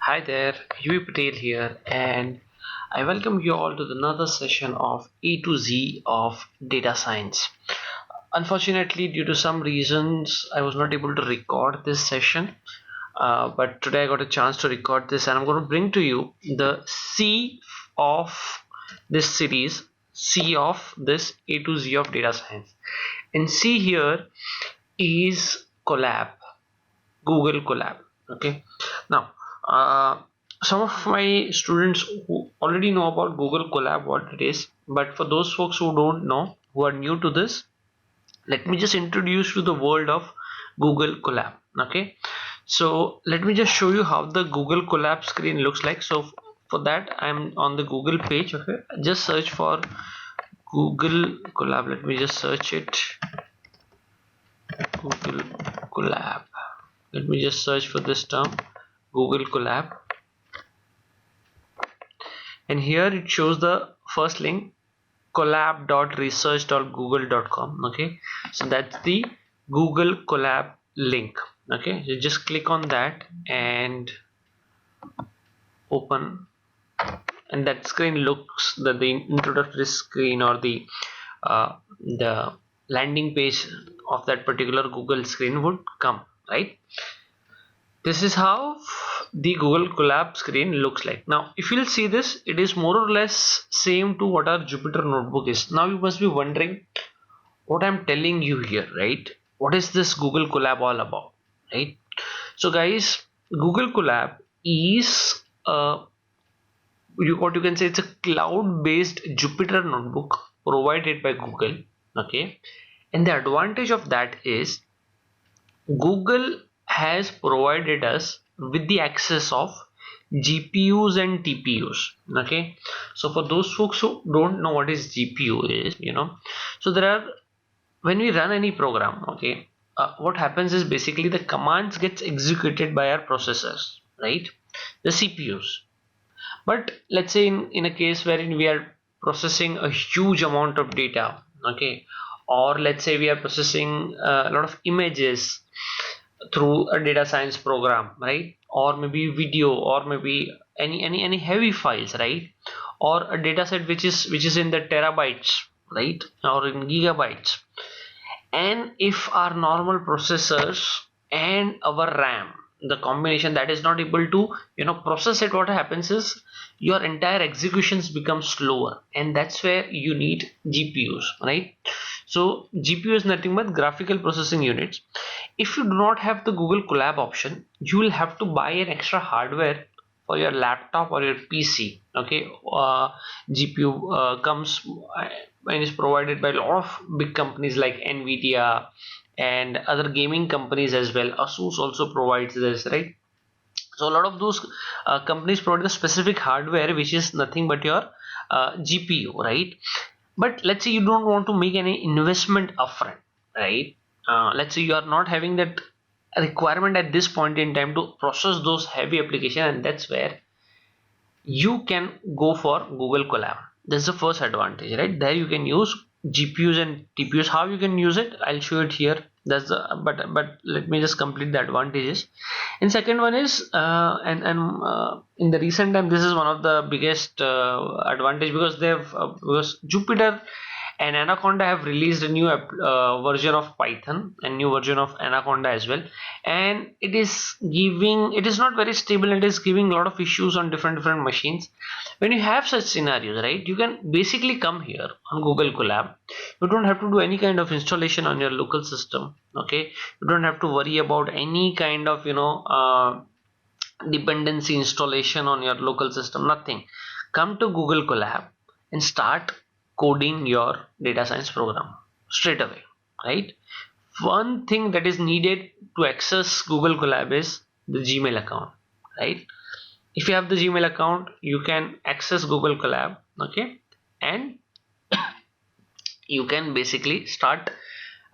Hi there, Yuvi here, and I welcome you all to another session of A to Z of data science. Unfortunately, due to some reasons, I was not able to record this session, but today I got a chance to record this, and I'm going to bring to you the C of this series, C of this A to Z of data science. And C here is Collab. Google Colab. Okay, now some of my students who already know about Google Colab, what it is, but for those folks who don't know, who are new to this, let me just introduce you to the world of Google Colab. Okay, so let me just show you how the Google Colab screen looks like. So for that, I'm on the Google page. Okay, just search for Google Colab. Let me just search it. Google Colab. Let me just search for this term, Google Colab, and here it shows the first link, collab.research.google.com. okay, so that's the Google Colab link. Okay, so just click on that and open, and that screen looks the introductory screen, or the landing page of that particular Google screen would come, right? This is how the Google Colab screen looks like. Now, if you'll see this, it is more or less same to what our Jupyter notebook is. Now you must be wondering what I'm telling you here, right? What is this Google Colab all about, right? So guys, Google Colab is what you can say, it's a cloud-based Jupyter notebook provided by Google. Okay, and the advantage of that is Google has provided us with the access of GPUs and TPUs. Okay, so for those folks who don't know what is GPU is, so there are, when we run any program, okay, what happens is basically the commands gets executed by our processors, right, the CPUs. But let's say in a case wherein we are processing a huge amount of data, okay, or let's say we are processing a lot of images through a data science program, right, or maybe video, or maybe any heavy files, right, or a data set which is in the terabytes, right, or in gigabytes. And if our normal processors and our RAM, the combination that is not able to process it, what happens is your entire executions become slower, and that's where you need GPUs, right? So GPU is nothing but graphical processing units. If you do not have the Google Colab option, you will have to buy an extra hardware for your laptop or your PC. Okay, GPU comes and is provided by a lot of big companies like Nvidia and other gaming companies as well. Asus also provides this, right? So a lot of those companies provide the specific hardware, which is nothing but your GPU, right? But let's say you don't want to make any investment upfront, right? Let's say you are not having that requirement at this point in time to process those heavy applications, and that's where you can go for Google Colab. That's the first advantage, right? There you can use GPUs and TPUs. How you can use it, I'll show it here. That's the but let me just complete the advantages. And second one is in the recent time, this is one of the biggest advantage, because they have because Jupyter and Anaconda have released a new version of Python and new version of Anaconda as well, and it is not very stable. It is giving a lot of issues on different machines. When you have such scenarios, right, you can basically come here on Google Colab. You don't have to do any kind of installation on your local system. Okay, you don't have to worry about any kind of dependency installation on your local system, nothing. Come to Google Colab and start coding your data science program straight away, right? One thing that is needed to access Google Colab is the Gmail account, right? If you have the Gmail account, you can access Google Colab, okay, and you can basically start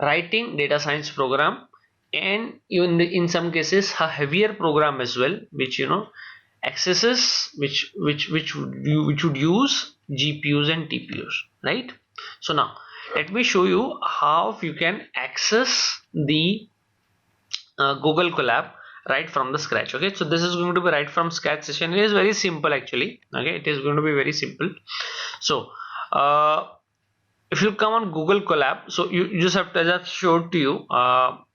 writing data science program, and even in some cases a heavier program as well, which accesses which would use GPUs and TPUs, right? So now let me show you how you can access the Google Colab right from the scratch. Okay, so this is going to be right from scratch session. It is very simple actually. Okay, it is going to be very simple. So if you come on Google Colab, so you just have to, as I've showed to you,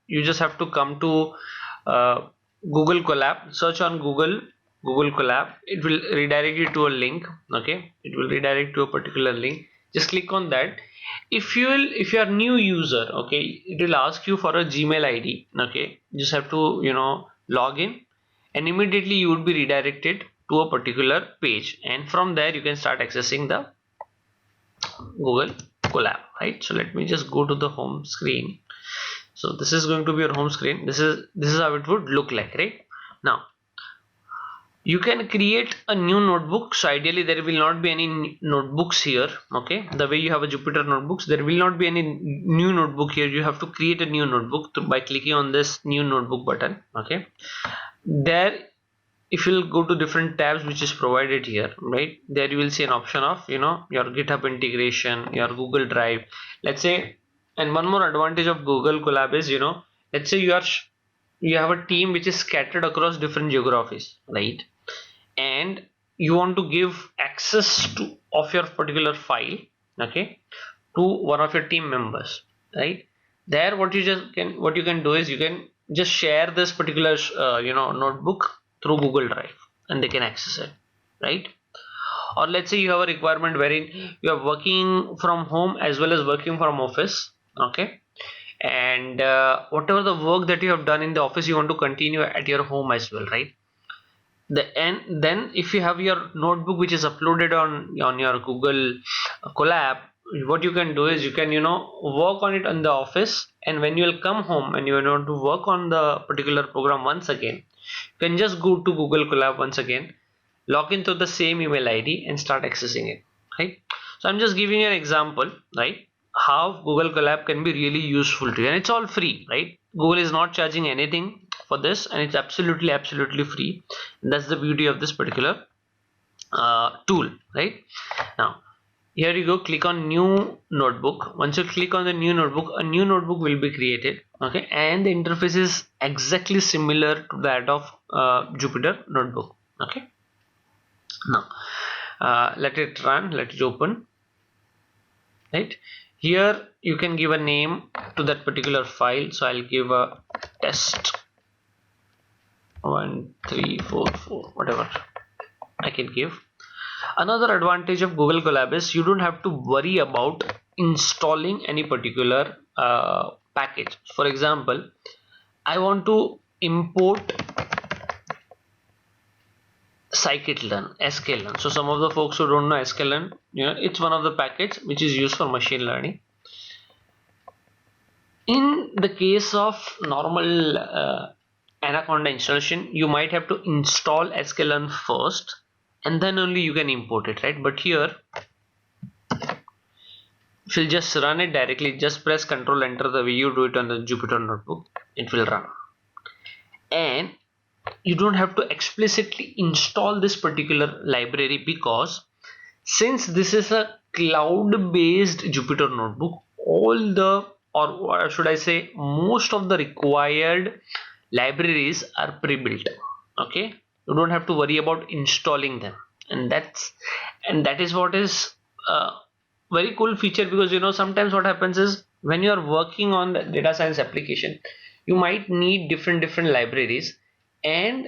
you just have to come to Google Colab, search on Google Colab. It will redirect you to a link. Okay, it will redirect to a particular link. Just click on that. If you are new user, okay, it will ask you for a Gmail ID. Okay, you just have to log in, and immediately you would be redirected to a particular page, and from there you can start accessing the Google Colab, right? So let me just go to the home screen. So this is going to be your home screen. This is how it would look like, right? Now you can create a new notebook. So ideally there will not be any notebooks here. Okay, the way you have a Jupyter notebooks, there will not be any new notebook here. You have to create a new notebook by clicking on this new notebook button. Okay, there, if you'll go to different tabs which is provided here, right, there you will see an option of your GitHub integration, your Google Drive, let's say. And one more advantage of Google Colab is, let's say you have a team which is scattered across different geographies, right, and you want to give access to of your particular file, okay, to one of your team members, right. There what you can do is you can just share this particular notebook through Google Drive, and they can access it, right. Or let's say you have a requirement wherein you are working from home as well as working from office, okay, and whatever the work that you have done in the office you want to continue at your home as well, right. And then if you have your notebook which is uploaded on your Google Colab, what you can do is you can work on it in the office, and when you will come home and you want to work on the particular program once again, you can just go to Google Colab once again, log into the same email ID and start accessing it, right. So I'm just giving you an example, right, how Google Colab can be really useful to you, and it's all free, right. Google is not charging anything for this, and it's absolutely free. And that's the beauty of this particular tool, right. Now here you go, click on new notebook. Once you click on the new notebook, a new notebook will be created, okay, and the interface is exactly similar to that of Jupyter notebook, okay. Now let it run, let it open, right. Here you can give a name to that particular file. So I'll give a test 1344, whatever I can give. Another advantage of Google Colab is you don't have to worry about installing any particular package. For example, I want to import scikit-learn, sklearn. So some of the folks who don't know sklearn, it's one of the package which is used for machine learning. In the case of normal Anaconda installation, you might have to install sklearn first, and then only you can import it, right. But here if you'll just run it directly, just press Ctrl Enter the way you do it on the Jupyter notebook, it will run, and you don't have to explicitly install this particular library, because since this is a cloud based Jupyter notebook, all the, or should I say most of the required libraries are pre-built, okay. You don't have to worry about installing them, and that is what is very cool feature, because sometimes what happens is when you are working on the data science application, you might need different libraries, and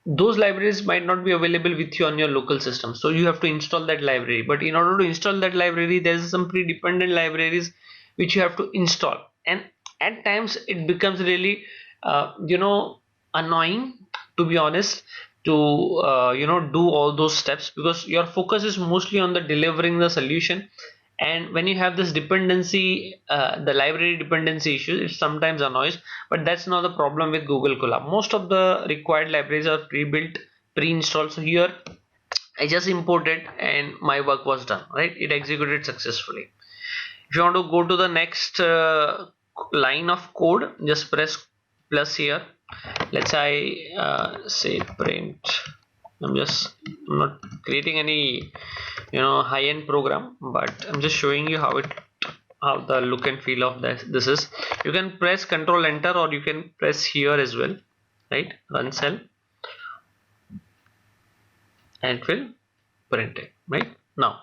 those libraries might not be available with you on your local system, so you have to install that library. But in order to install that library, there's some pre-dependent libraries which you have to install, and at times it becomes really annoying, to be honest, to do all those steps, because your focus is mostly on the delivering the solution. And when you have this dependency, the library dependency issue, it sometimes annoys. But that's not the problem with Google Colab. Most of the required libraries are pre-built, pre-installed. So here I just imported and my work was done, right. It executed successfully. If you want to go to the next line of code, just press plus here. Let's say say print. I'm not creating any high-end program, but I'm just showing you how the look and feel of this is. You can press Ctrl Enter, or you can press here as well. right? Run cell, and it will print it, right? Now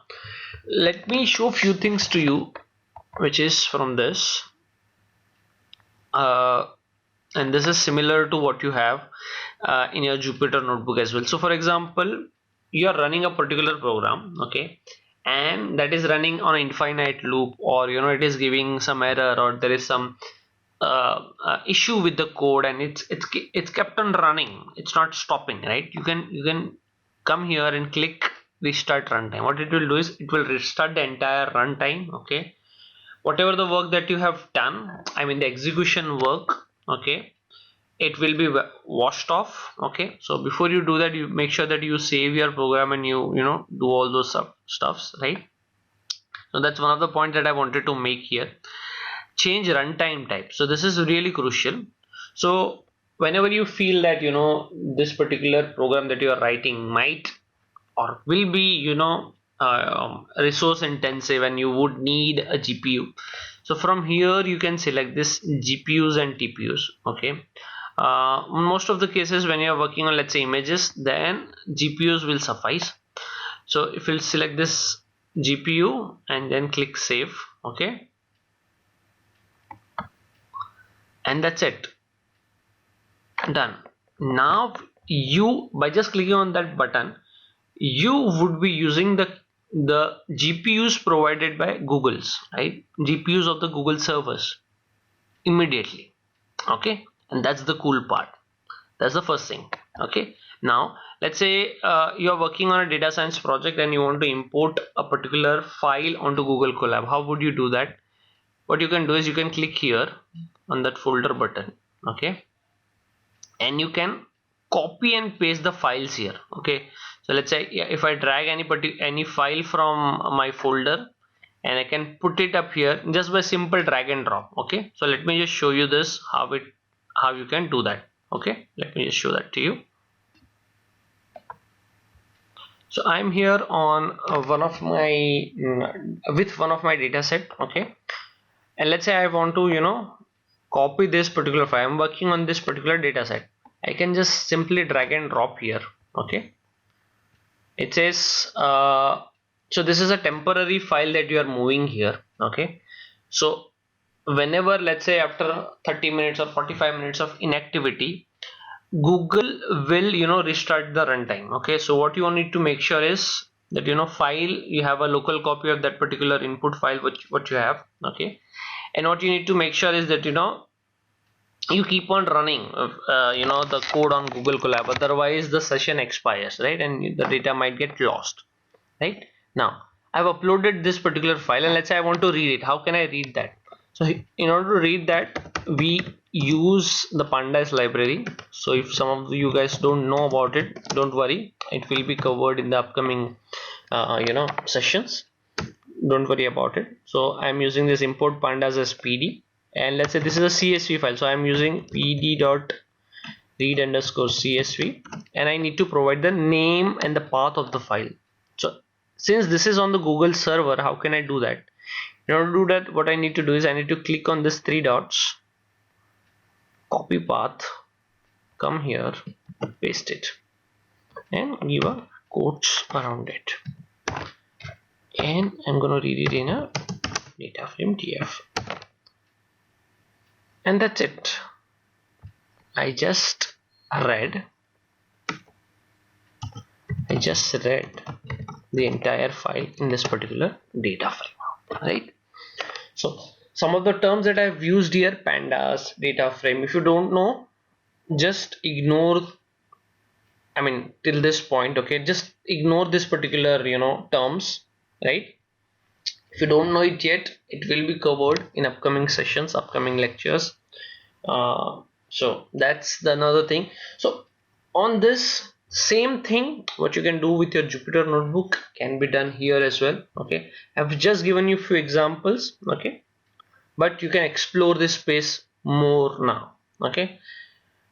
let me show few things to you which is from this, uh, and this is similar to what you have in your Jupyter notebook as well. So for example, you are running a particular program, okay, and that is running on an infinite loop, or it is giving some error, or there is some issue with the code, and it's kept on running, it's not stopping, right? You can come here and click restart runtime. What it will do is it will restart the entire runtime, okay? Whatever the work that you have done, I mean the execution work, okay, it will be washed off, okay? So before you do that, you make sure that you save your program and you do all those stuffs, right? So that's one of the points that I wanted to make here. Change runtime type, so this is really crucial. So whenever you feel that this particular program that you are writing might or will be resource intensive and you would need a GPU, so from here you can select this GPUs and TPUs, okay? Most of the cases when you are working on, let's say, images, then GPUs will suffice. So if you'll select this GPU and then click save, okay, and that's it, done. Now you, by just clicking on that button, you would be using the GPUs provided by Google's, right? GPUs of the Google servers immediately, okay? And that's the cool part. That's the first thing, okay? Now let's say you are working on a data science project and you want to import a particular file onto Google Colab. How would you do that? What you can do is you can click here on that folder button, okay, and you can copy and paste the files here, okay? So let's say, yeah, if I drag any file from my folder, and I can put it up here just by simple drag and drop, okay? So let me just show you this, how you can do that, okay? Let me just show that to you. So I'm here on with one of my data set, okay, and let's say I want to copy this particular file. I'm working on this particular data set. I can just simply drag and drop here, okay? It says so this is a temporary file that you are moving here, okay? So whenever, let's say, after 30 minutes or 45 minutes of inactivity, Google will restart the runtime, okay? So what you need to make sure is that file, you have a local copy of that particular input file what you have, okay? And what you need to make sure is that you keep on running the code on Google Colab, otherwise the session expires, right? And the data might get lost, right? Now I've uploaded this particular file, and let's say I want to read it. How can I read that? So in order to read that, we use the pandas library. So if some of you guys don't know about it, don't worry, it will be covered in the upcoming sessions. Don't worry about it. So I'm using this import pandas as PD, and let's say this is a CSV file, so I'm using pd.read_csv, and I need to provide the name and the path of the file. So since this is on the Google server, how can I do that? In order to do that, what I need to do is I need to click on this three dots, copy path, come here, paste it, and give a quotes around it, and I'm gonna read it in a data frame TF, and that's it. I just read the entire file in this particular data frame, right? So some of the terms that I've used here, pandas, data frame, if you don't know, just ignore, I mean till this point, okay, just ignore this particular terms, right? If you don't know it yet, it will be covered in upcoming sessions, upcoming lectures. So that's the another thing. So on this same thing, what you can do with your Jupyter notebook can be done here as well, okay? I've just given you a few examples, okay, but you can explore this space more now, okay?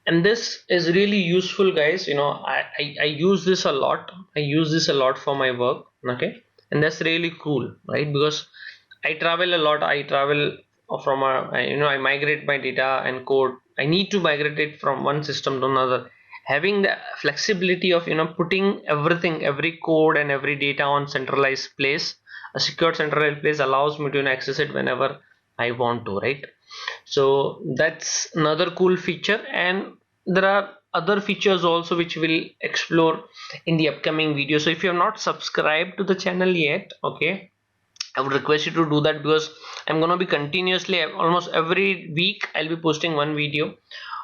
And this is really useful, guys. I use this a lot. I use this a lot for my work, okay? And that's really cool, right? Because I travel a lot. I travel from I migrate my data and code. I need to migrate it from one system to another. Having the flexibility of putting everything, every code and every data on centralized place, a secure centralized place, allows me to access it whenever I want to, right? So that's another cool feature, and there are other features also which we'll explore in the upcoming video. So if you have not subscribed to the channel yet, okay, I would request you to do that, because I'm gonna be continuously, almost every week I'll be posting one video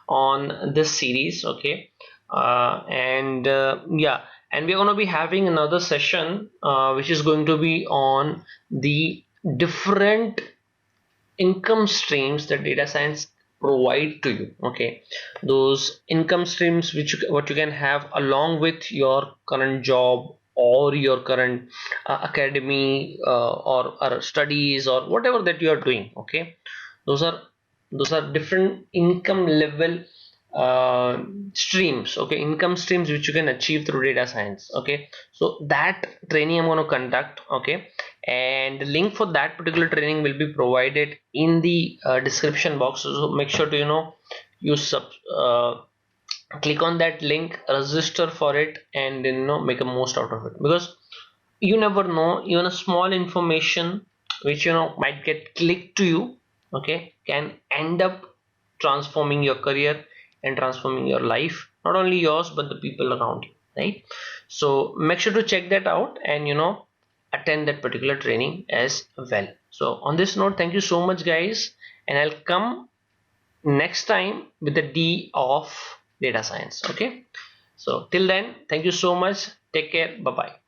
on this series, okay. And yeah, and we're going to be having another session which is going to be on the different income streams that data science provide to you, okay. Those income streams which what you can have along with your current job or your current academy, or studies, or whatever that you are doing, okay. Those are those are different income level uh, streams, okay, income streams which you can achieve through data science, okay. So that training I'm going to conduct, okay, and the link for that particular training will be provided in the description box. So make sure to you click on that link, register for it, and make a most out of it, because you never know, even a small information which might get clicked to you, okay, can end up transforming your career and transforming your life, not only yours but the people around you, right? So make sure to check that out, and attend that particular training as well. So on this note, thank you so much guys, and I'll come next time with the D of data science, okay. So till then, thank you so much, take care, bye bye.